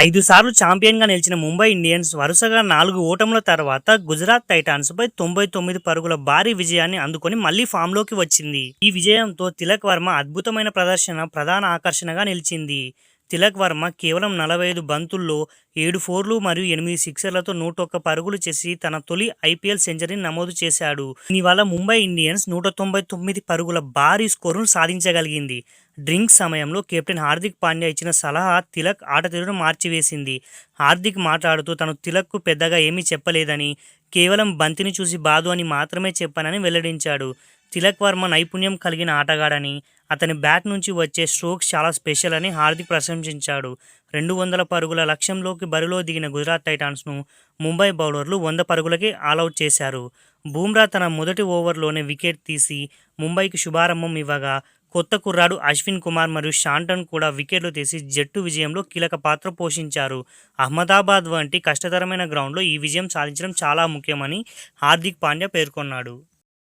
5 సార్లు ఛాంపియన్‌గా నిలిచిన ముంబై ఇండియన్స్ వరుసగా 4 ఓటముల తర్వాత గుజరాత్ టైటాన్స్‌పై 99 పరుగుల భారీ విజయాన్ని అందుకొని మళ్లీ ఫామ్‌లోకి వచ్చింది. ఈ విజయంతో తిలక్ వర్మ అద్భుతమైన ప్రదర్శన ప్రధాన ఆకర్షణగా నిలిచింది. తిలక్ వర్మ కేవలం 45 బంతుల్లో 7 ఫోర్లు మరియు 8 సిక్సర్లతో 101 పరుగులు చేసి తన తొలి ఐపీఎల్ సెంచరీని నమోదు చేశాడు. దీనివల్ల ముంబై ఇండియన్స్ 199 పరుగుల భారీ స్కోరును సాధించగలిగింది. డ్రింక్ సమయంలో కెప్టెన్ హార్దిక్ పాండ్యా ఇచ్చిన సలహా తిలక్ ఆటతీరును మార్చివేసింది. హార్దిక్ మాట్లాడుతూ తను తిలక్కు పెద్దగా ఏమీ చెప్పలేదని, కేవలం బంతిని చూసి బాదు అని మాత్రమే చెప్పానని వెల్లడించాడు. తిలక్ వర్మ నైపుణ్యం కలిగిన ఆటగాడని, అతని బ్యాట్ నుంచి వచ్చే స్ట్రోక్స్ చాలా స్పెషల్ అని హార్దిక్ ప్రశంసించాడు. 200 పరుగుల లక్ష్యంలోకి బరిలో దిగిన గుజరాత్ టైటాన్స్ను ముంబై బౌలర్లు 100 పరుగులకే ఆలౌట్ చేశారు. బుమ్రా తన మొదటి ఓవర్లోనే వికెట్ తీసి ముంబైకి శుభారంభం ఇవ్వగా, కొత్త కుర్రాడు అశ్విన్ కుమార్ మరియు షాంటన్ కూడా వికెట్లు తీసి జట్టు విజయంలో కీలక పాత్ర పోషించారు. అహ్మదాబాద్ వంటి కష్టతరమైన గ్రౌండ్లో ఈ విజయం సాధించడం చాలా ముఖ్యమని హార్దిక్ పాండ్యా పేర్కొన్నాడు.